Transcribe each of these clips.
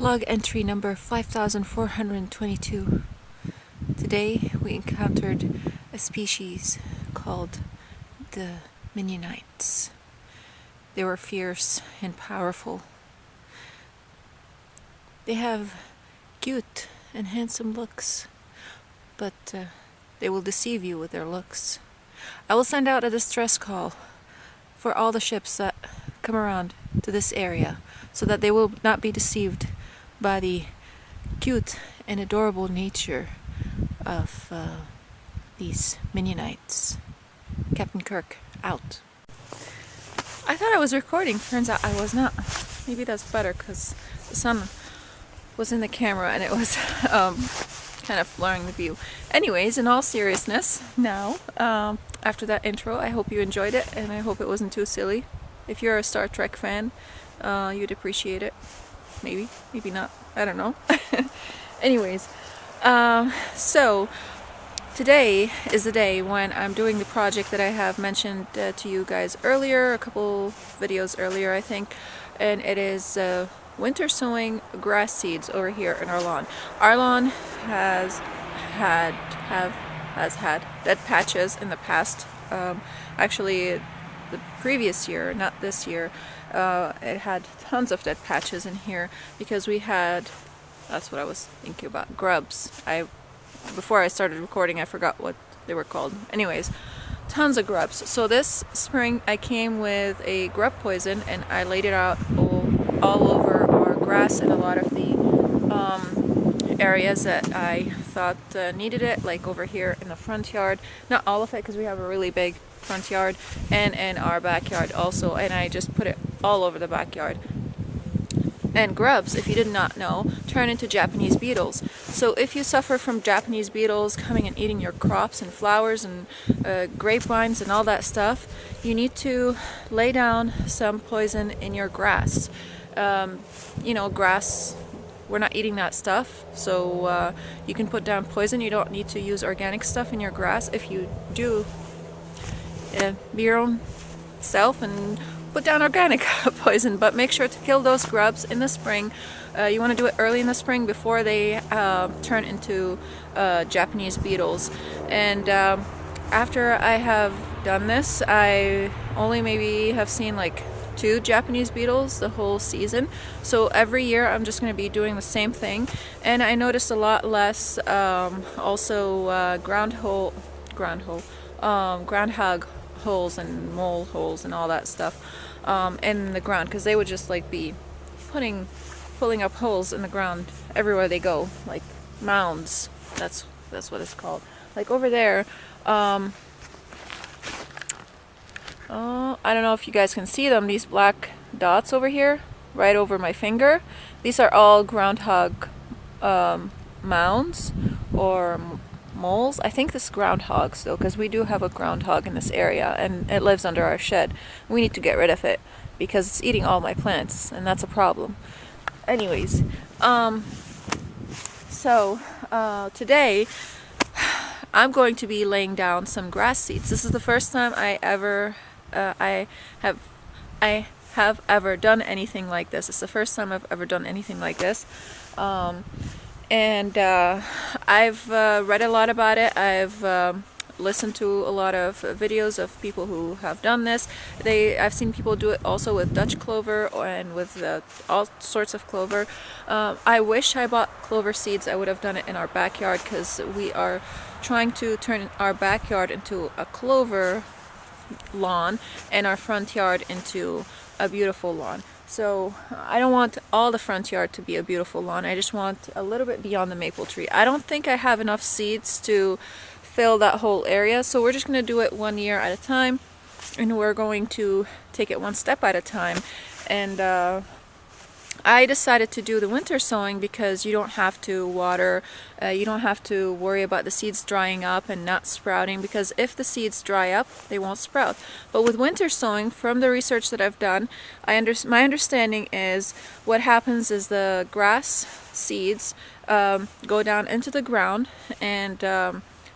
Log entry number 5422. Today we encountered a species called the Minionites. They were fierce and powerful. They have cute and handsome looks, but they will deceive you with their looks. I will send out a distress call for all the ships that come around to this area so that they will not be deceived by the cute and adorable nature of these Minionites. Captain Kirk, out. I thought I was recording, turns out I was not. Maybe that's better because the sun was in the camera and it was kind of blurring the view. Anyways, in all seriousness, now, after that intro, I hope you enjoyed it and I hope it wasn't too silly. If you're a Star Trek fan, you'd appreciate it. Maybe, maybe not. I don't know. Anyways, so today is the day when I'm doing the project that I have mentioned to you guys earlier, a couple videos earlier, I think, and it is winter sowing grass seeds over here in our lawn. Our lawn has had dead patches in the past. Actually, the previous year, not this year, it had tons of dead patches in here because we had, that's what I was thinking about, grubs. Before I started recording I forgot what they were called. Anyways, tons of grubs. So this spring I came with a grub poison and I laid it out all over our grass and a lot of the areas that I thought needed it, like over here in the front yard. Not all of it because we have a really big front yard, and in our backyard also, and I just put it all over the backyard. And grubs, if you did not know, turn into Japanese beetles. So if you suffer from Japanese beetles coming and eating your crops and flowers and grapevines and all that stuff, you need to lay down some poison in your grass. You know, grass, we're not eating that stuff, so you can put down poison. You don't need to use organic stuff in your grass. If you do, be your own self and put down organic poison, but make sure to kill those grubs in the spring. You want to do it early in the spring before they turn into Japanese beetles. And after I have done this, I only maybe have seen like 2 Japanese beetles the whole season. So every year I'm just going to be doing the same thing, and I noticed a lot less also groundhog holes and mole holes and all that stuff in the ground, because they would just like be pulling up holes in the ground everywhere they go, like mounds. That's what it's called. Like over there, I don't know if you guys can see them, these black dots over here right over my finger. These are all groundhog mounds or moles. I think this is groundhogs though, because we do have a groundhog in this area and it lives under our shed. We need to get rid of it because it's eating all my plants and that's a problem. Anyways, today I'm going to be laying down some grass seeds. This is the first time I have ever done anything like this. It's the first time I've ever done anything like this. And I've read a lot about it. I've listened to a lot of videos of people who have done this. I've seen people do it also with Dutch clover and with all sorts of clover. I wish I bought clover seeds. I would have done it in our backyard because we are trying to turn our backyard into a clover lawn and our front yard into a beautiful lawn. So I don't want all the front yard to be a beautiful lawn. I just want a little bit beyond the maple tree. I don't think I have enough seeds to fill that whole area, so we're just going to do it 1 year at a time, and we're going to take it one step at a time. And I decided to do the winter sowing because you don't have to water, you don't have to worry about the seeds drying up and not sprouting, because if the seeds dry up, they won't sprout. But with winter sowing, from the research that I've done, my understanding is what happens is the grass seeds go down into the ground, and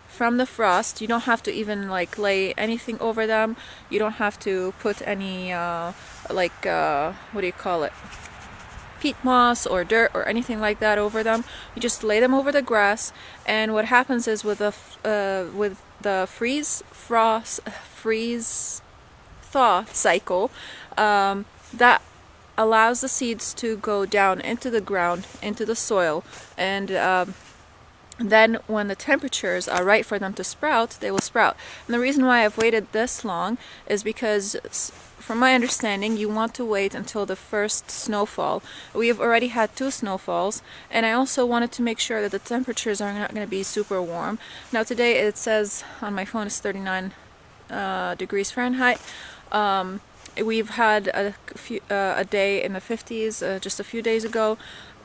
from the frost, you don't have to even like lay anything over them. You don't have to put any what do you call it? peat moss or dirt or anything like that over them. You just lay them over the grass, and what happens is with the freeze thaw cycle, that allows the seeds to go down into the ground, into the soil, and then when the temperatures are right for them to sprout, they will sprout. And the reason why I've waited this long is because, from my understanding, you want to wait until the first snowfall. We have already had 2 snowfalls, and I also wanted to make sure that the temperatures are not going to be super warm. Now today it says on my phone it's 39 degrees Fahrenheit. We've had a day in the 50s just a few days ago.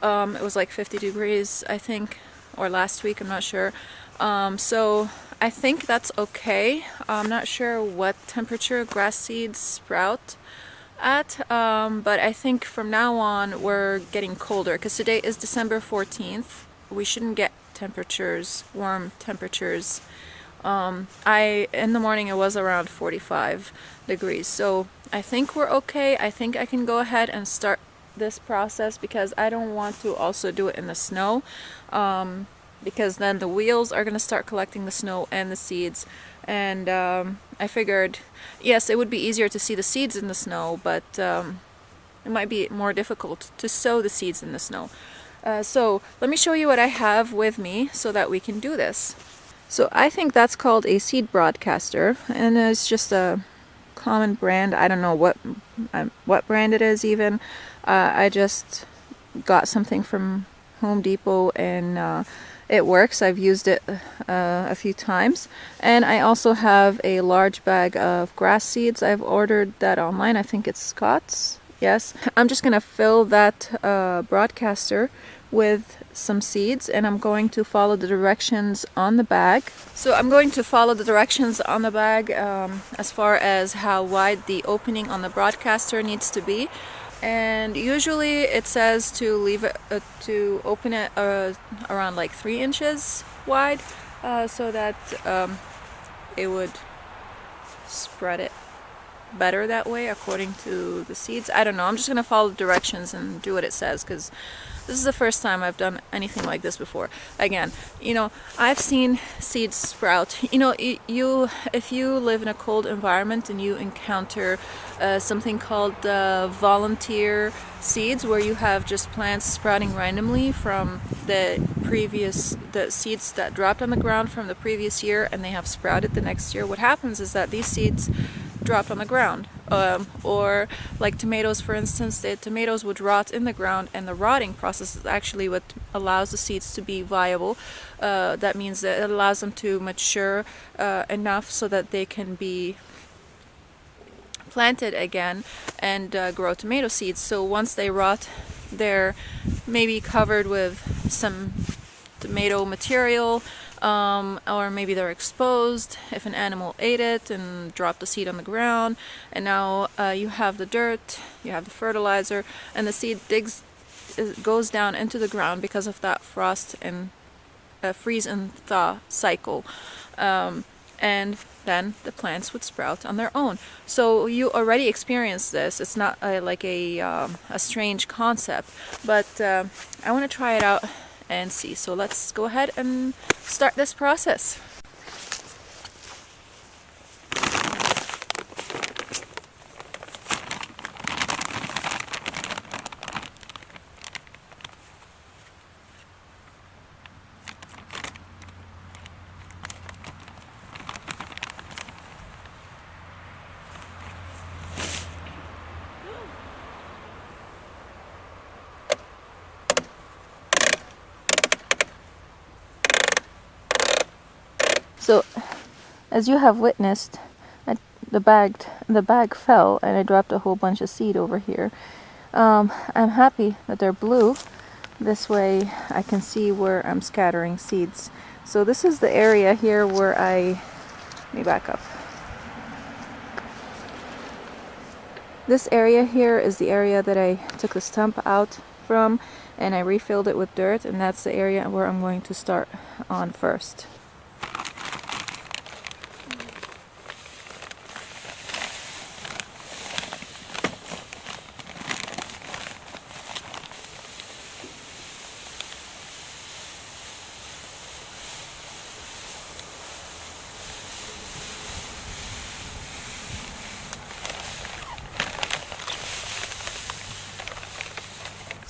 It was like 50 degrees, I think, or last week, I'm not sure. So I think that's okay. I'm not sure what temperature grass seeds sprout at, but I think from now on we're getting colder, because today is December 14th. We shouldn't get temperatures, warm temperatures. In the morning it was around 45 degrees, so I think we're okay. I think I can go ahead and start this process, because I don't want to also do it in the snow, because then the wheels are going to start collecting the snow and the seeds, and I figured, yes, it would be easier to see the seeds in the snow, but it might be more difficult to sow the seeds in the snow. So let me show you what I have with me so that we can do this. So I think that's called a seed broadcaster, and it's just a common brand. I don't know what brand it is even. I just got something from Home Depot, and it works. I've used it a few times. And I also have a large bag of grass seeds. I've ordered that online. I think it's Scott's. Yes. I'm just gonna fill that broadcaster with some seeds, and I'm going to follow the directions on the bag. So I'm going to follow the directions on the bag as far as how wide the opening on the broadcaster needs to be. And usually it says to leave it to open it around like 3 inches wide, so that it would spread it better that way according to the seeds. I don't know, I'm just gonna follow the directions and do what it says, because this is the first time I've done anything like this before. Again, you know, I've seen seeds sprout. You know, if you live in a cold environment and you encounter something called volunteer seeds, where you have just plants sprouting randomly from the seeds that dropped on the ground from the previous year, and they have sprouted the next year. What happens is that these seeds dropped on the ground, or like tomatoes, for instance, the tomatoes would rot in the ground, and the rotting process is actually what allows the seeds to be viable. That means that it allows them to mature enough so that they can be planted again and grow tomato seeds. So once they rot, they're maybe covered with some tomato material, or maybe they're exposed if an animal ate it and dropped the seed on the ground, and now you have the dirt, you have the fertilizer, and the seed goes down into the ground because of that frost and freeze and thaw cycle, and then the plants would sprout on their own. So you already experienced this. It's not like a strange concept, but I want to try it out and see. So let's go ahead and start this process. So, as you have witnessed, the bag fell, and I dropped a whole bunch of seed over here. I'm happy that they're blue. This way I can see where I'm scattering seeds. So this is the area here where let me back up. This area here is the area that I took the stump out from, and I refilled it with dirt, and that's the area where I'm going to start on first.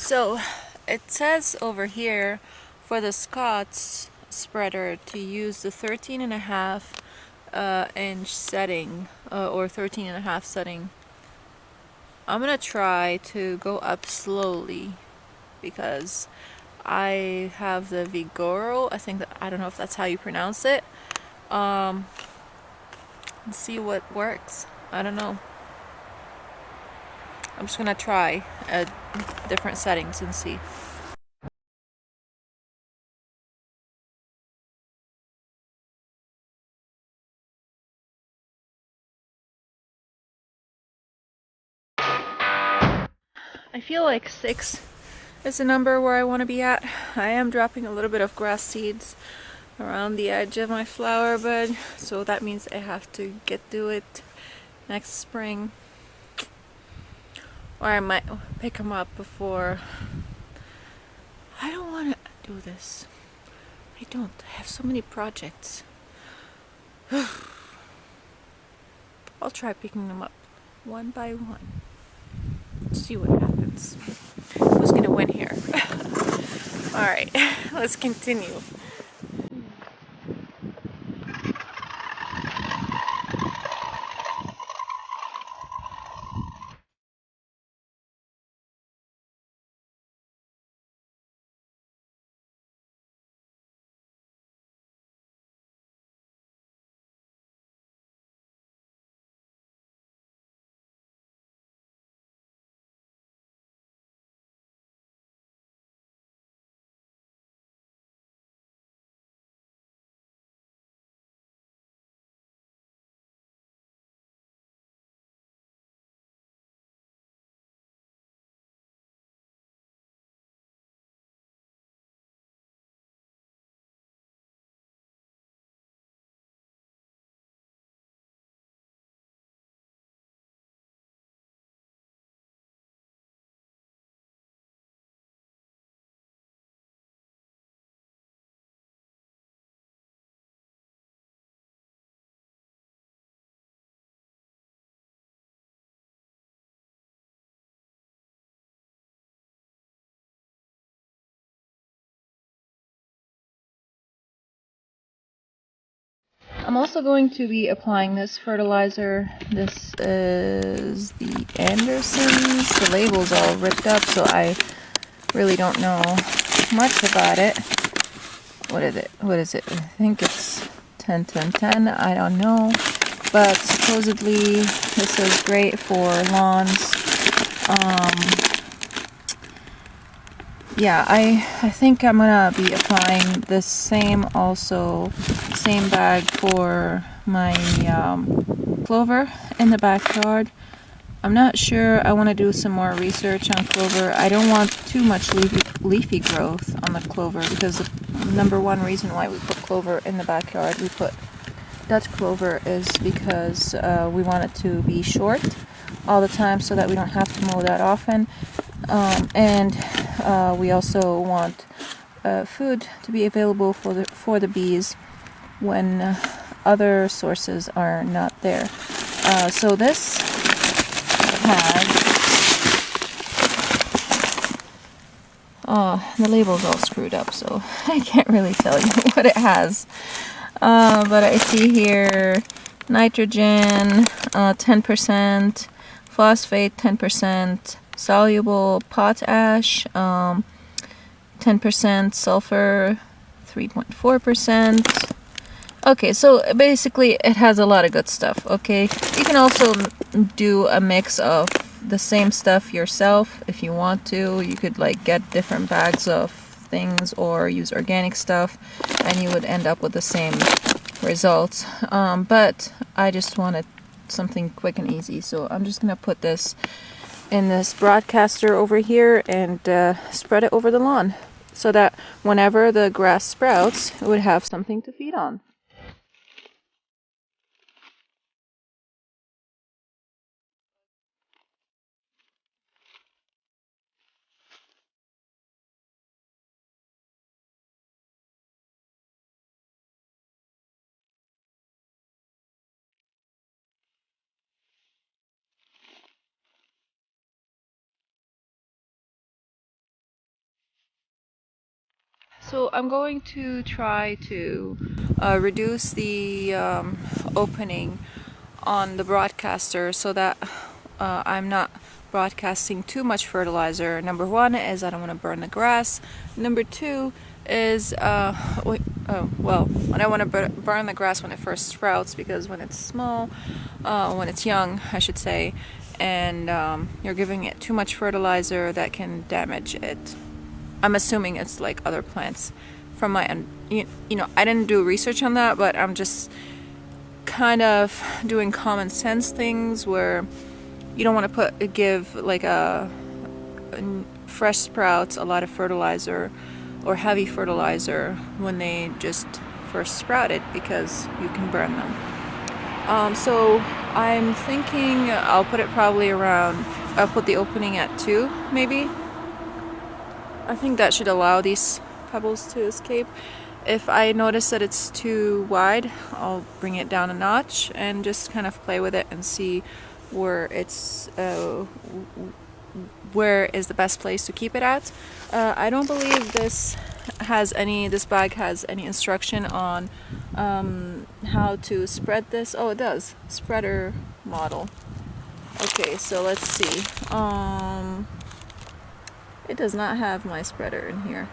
So it says over here for the Scots spreader to use the 13.5 inch setting or 13.5 setting. I'm gonna try to go up slowly because I have the Vigoro. I think that, I don't know if that's how you pronounce it. And see what works. I don't know. I'm just gonna try different settings and see. I feel like 6 is a number where I want to be at. I am dropping a little bit of grass seeds around the edge of my flower bed, so that means I have to get to it next spring. Or I might pick them up before. I don't want to do this. I don't. I have so many projects. I'll try picking them up one by one. See what happens. Who's gonna win here? Alright, let's continue. I'm also going to be applying this fertilizer. This is the Anderson's. The label's all ripped up, so I really don't know much about it. What is it? What is it? I think it's 10-10-10. I don't know. But supposedly this is great for lawns. Yeah, I think I'm gonna be applying the same bag for my clover in the backyard. I'm not sure. I want to do some more research on clover. I don't want too much leafy growth on the clover because the number one reason why we put clover in the backyard, we put Dutch clover, is because we want it to be short all the time so that we don't have to mow that often. And we also want food to be available for the bees when other sources are not there. So this has, the label's all screwed up, so I can't really tell you what it has. But I see here nitrogen 10%, phosphate 10%, soluble potash 10%, sulfur 3.4%. Okay, so basically it has a lot of good stuff, okay? You can also do a mix of the same stuff yourself if you want to. You could like get different bags of things or use organic stuff and you would end up with the same results. But I just wanted something quick and easy, so I'm just gonna put this in this broadcaster over here and spread it over the lawn so that whenever the grass sprouts, it would have something to feed on. So I'm going to try to reduce the opening on the broadcaster so that I'm not broadcasting too much fertilizer. Number one is I don't want to burn the grass. Number two is well, I don't want to burn the grass when it first sprouts, because when it's small, when it's young I should say, and you're giving it too much fertilizer, that can damage it. I'm assuming it's like other plants from my end. You know, I didn't do research on that, but I'm just kind of doing common sense things where you don't want to give like a fresh sprouts a lot of fertilizer or heavy fertilizer when they just first sprouted, because you can burn them. So I'm thinking I'll put it probably around, I'll put the opening at 2 maybe. I think that should allow these pebbles to escape. If I notice that it's too wide, I'll bring it down a notch and just kind of play with it and see where it's where is the best place to keep it at. I don't believe this bag has any instruction on how to spread this. Oh, it does. Spreader model. Okay, so let's see. It does not have my spreader in here.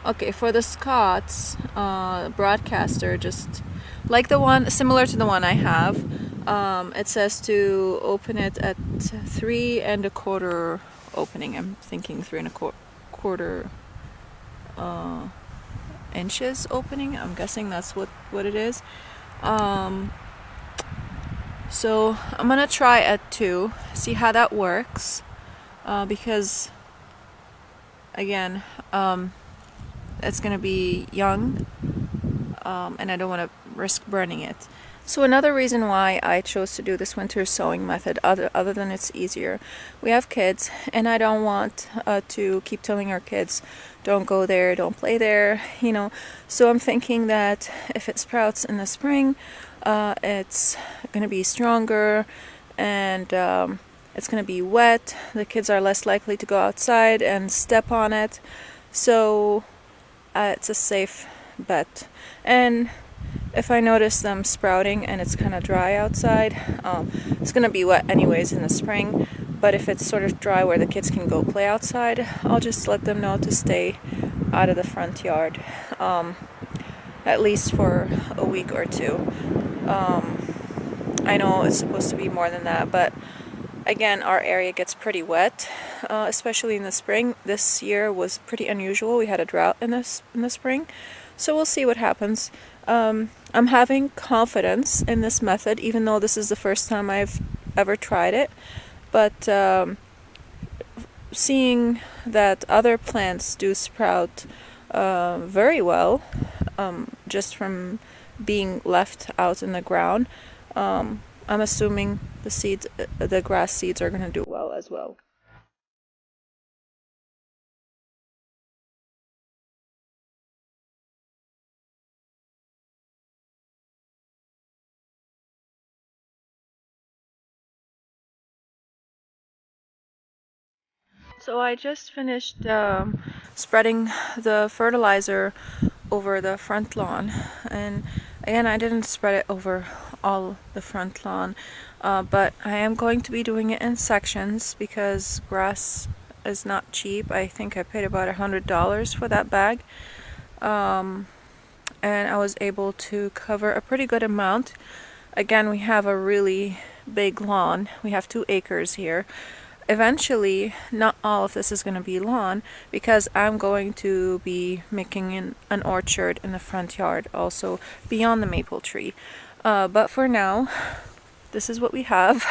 Okay, for the Scott's broadcaster, just like the one, similar to the one I have, it says to open it at 3 1/4 opening. I'm thinking 3 1/4 inches opening. I'm guessing that's what it is. So I'm gonna try at 2, see how that works, because again, it's gonna be young, and I don't want to risk burning it. So another reason why I chose to do this winter sowing method, other than it's easier, we have kids, and I don't want to keep telling our kids, don't go there, don't play there, you know. So I'm thinking that if it sprouts in the spring, it's gonna be stronger, and it's gonna be wet. The kids are less likely to go outside and step on it, so it's a safe bet. And if I notice them sprouting and it's kind of dry outside, it's gonna be wet anyways in the spring, but if it's sort of dry where the kids can go play outside, I'll just let them know to stay out of the front yard, at least for a week or 2. I know it's supposed to be more than that, but again, our area gets pretty wet, especially in the spring. This year was pretty unusual. We had a drought in the spring, so we'll see what happens. I'm having confidence in this method, even though this is the first time I've ever tried it. But seeing that other plants do sprout very well, just from being left out in the ground, I'm assuming the grass seeds are going to do well as well. So I just finished spreading the fertilizer over the front lawn, and again, I didn't spread it over all the front lawn, but I am going to be doing it in sections because grass is not cheap. I think I paid about $100 for that bag, and I was able to cover a pretty good amount. Again, we have a really big lawn. We have 2 acres here. Eventually, not all of this is going to be lawn, because I'm going to be making an orchard in the front yard, also beyond the maple tree. But for now, this is what we have.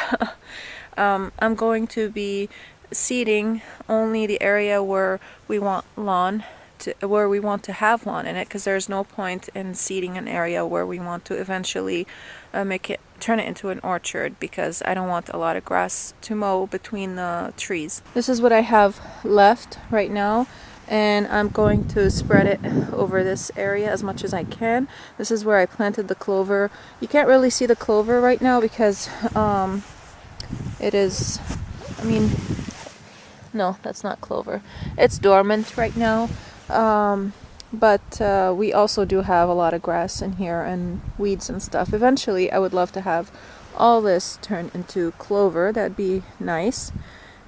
I'm going to be seeding only the area where we want to have lawn in it, because there's no point in seeding an area where we want to eventually turn it into an orchard, because I don't want a lot of grass to mow between the trees. This is what I have left right now, and I'm going to spread it over this area as much as I can. This is where I planted the clover. You can't really see the clover right now because it is, I mean, No, that's not clover. It's dormant right now. But we also do have a lot of grass in here and weeds and stuff. Eventually, I would love to have all this turn into clover. That'd be nice.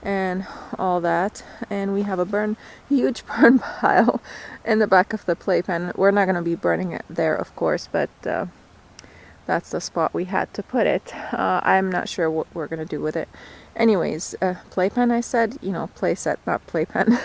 And all that. And we have a huge burn pile in the back of the playpen. We're not going to be burning it there, of course, but that's the spot we had to put it. I'm not sure what we're going to do with it. Anyways, playpen, I said, you know, playset, not playpen.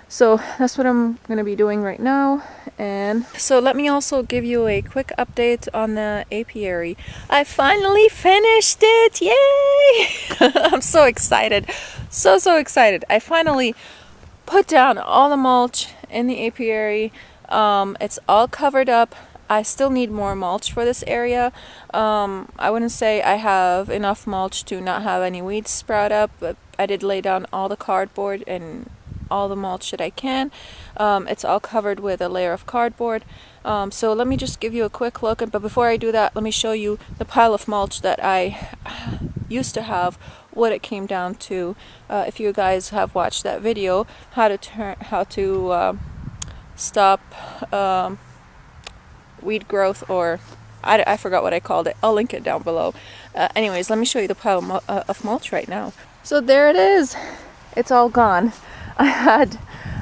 So that's what I'm going to be doing right now. And so let me also give you a quick update on the apiary. I finally finished it! Yay! I'm so excited. So excited. I finally put down all the mulch in the apiary. It's all covered up. I still need more mulch for this area. I wouldn't say I have enough mulch to not have any weeds sprout up, but I did lay down all the cardboard and all the mulch that I can. It's all covered with a layer of cardboard. So let me just give you a quick look, but before I do that, let me show you the pile of mulch that I used to have, what it came down to. If you guys have watched that video, how to stop weed growth, or I forgot what I called it. I'll link it down below. Anyways, let me show you the pile of mulch right now. So there it is. It's all gone. I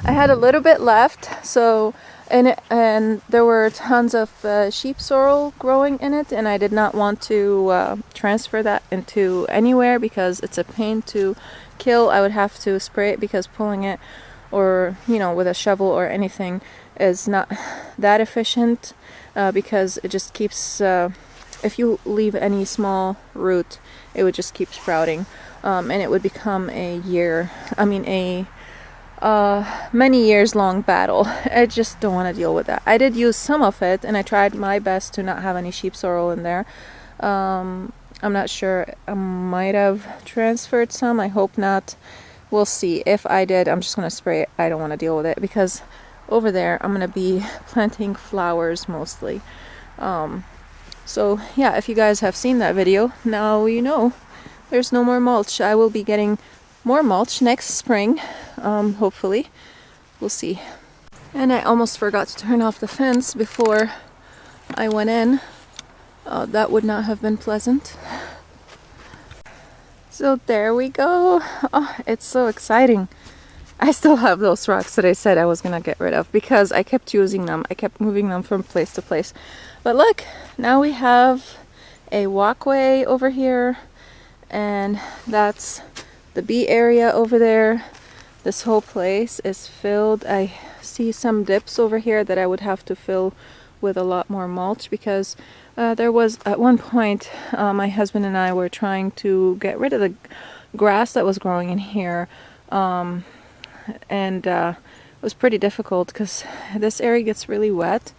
had a little bit left, so and there were tons of sheep sorrel growing in it, and I did not want to transfer that into anywhere because it's a pain to kill. I would have to spray it because pulling it, or you know, with a shovel or anything, is not that efficient because it just keeps. If you leave any small root, it would just keep sprouting, and it would become a many years long battle. I just don't want to deal with that. I did use some of it, and I tried my best to not have any sheep sorrel in there. I'm not sure. I might have transferred some. I hope not. We'll see. If I did, I'm just going to spray it. I don't want to deal with it because over there I'm going to be planting flowers mostly. So yeah, if you guys have seen that video, now you know there's no more mulch. I will be getting more mulch next spring, hopefully. We'll see. And I almost forgot to turn off the fence before I went in. That would not have been pleasant. So there we go. Oh, it's so exciting. I still have those rocks that I said I was gonna get rid of because I kept using them. I kept moving them from place to place. But look, now we have a walkway over here, and that's the bee area over there. This whole place is filled. I see some dips over here that I would have to fill with a lot more mulch because there was at one point my husband and I were trying to get rid of the grass that was growing in here, and it was pretty difficult because this area gets really wet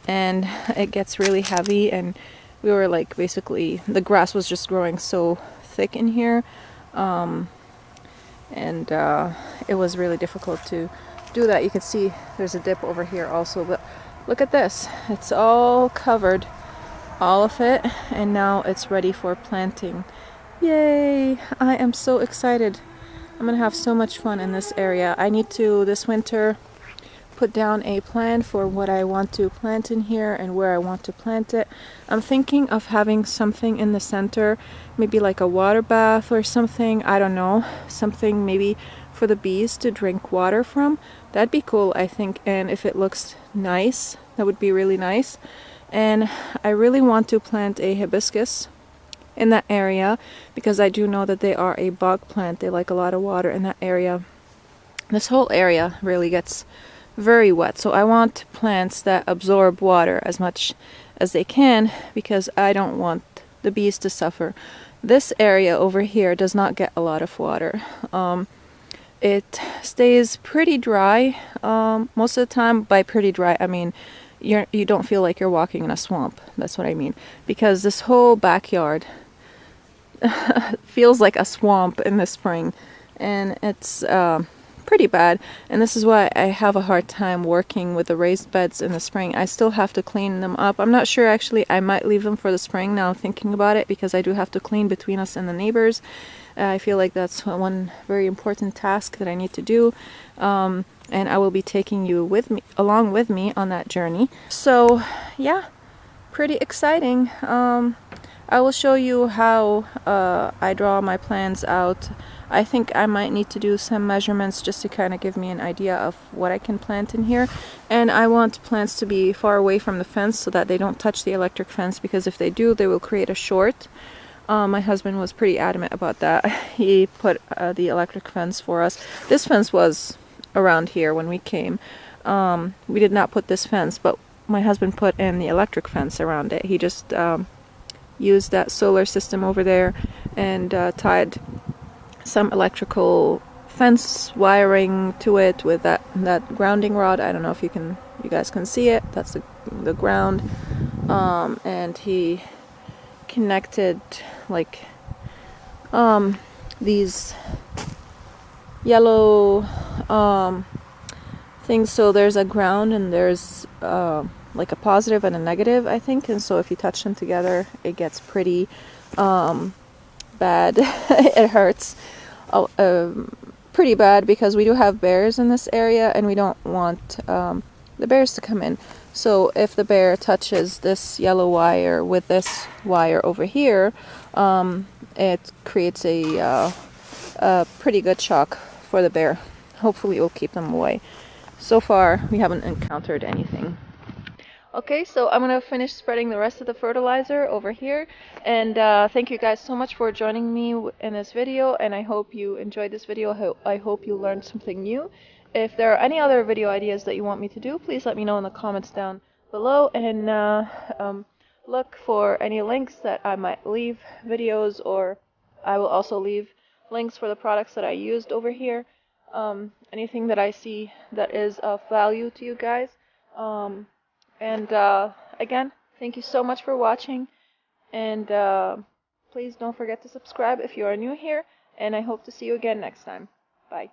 and it gets really heavy, and we were like, basically the grass was just growing so thick in here, and it was really difficult to do that. You can see there's a dip over here also, but look at this. It's all covered, all of it, and now it's ready for planting. Yay! I am so excited. I'm gonna have so much fun in this area. I need to, this winter, put down a plan for what I want to plant in here and where I want to plant it. I'm thinking of having something in the center, maybe like a water bath or something. I don't know, something maybe for the bees to drink water from. That'd be cool, I think, and if it looks nice, that would be really nice. And I really want to plant a hibiscus in that area because I do know that they are a bog plant. They like a lot of water in that area. This whole area really gets very wet, so I want plants that absorb water as much as they can because I don't want the bees to suffer. This area over here does not get a lot of water. It stays pretty dry most of the time. By pretty dry, I mean you don't feel like you're walking in a swamp. That's what I mean, because this whole backyard feels like a swamp in the spring, and it's pretty bad. And this is why I have a hard time working with the raised beds in the spring. I still have to clean them up. I'm not sure, actually. I might leave them for the spring now, thinking about it, because I do have to clean between us and the neighbors. I feel like that's one very important task that I need to do, and I will be taking you with me, along with me on that journey. So yeah, pretty exciting. I will show you how I draw my plans out. I think I might need to do some measurements just to kind of give me an idea of what I can plant in here. And I want plants to be far away from the fence so that they don't touch the electric fence, because if they do, they will create a short. My husband was pretty adamant about that. He put the electric fence for us. This fence was around here when we came. We did not put this fence, but my husband put in the electric fence around it. He just used that solar system over there and tied some electrical fence wiring to it with that grounding rod. I don't know if you guys can see it. That's the ground. And he connected like these yellow things. So there's a ground and there's like a positive and a negative, I think, and so if you touch them together it gets pretty bad. It hurts pretty bad, because we do have bears in this area and we don't want the bears to come in. So if the bear touches this yellow wire with this wire over here, it creates a pretty good shock for the bear. Hopefully it will keep them away. So far we haven't encountered anything. Okay, so I'm going to finish spreading the rest of the fertilizer over here, and thank you guys so much for joining me in this video, and I hope you enjoyed this video. I hope you learned something new. If there are any other video ideas that you want me to do, please let me know in the comments down below, and look for any links that I might leave videos, or I will also leave links for the products that I used over here. Anything that I see that is of value to you guys. And again, thank you so much for watching, and please don't forget to subscribe if you are new here, and I hope to see you again next time. Bye.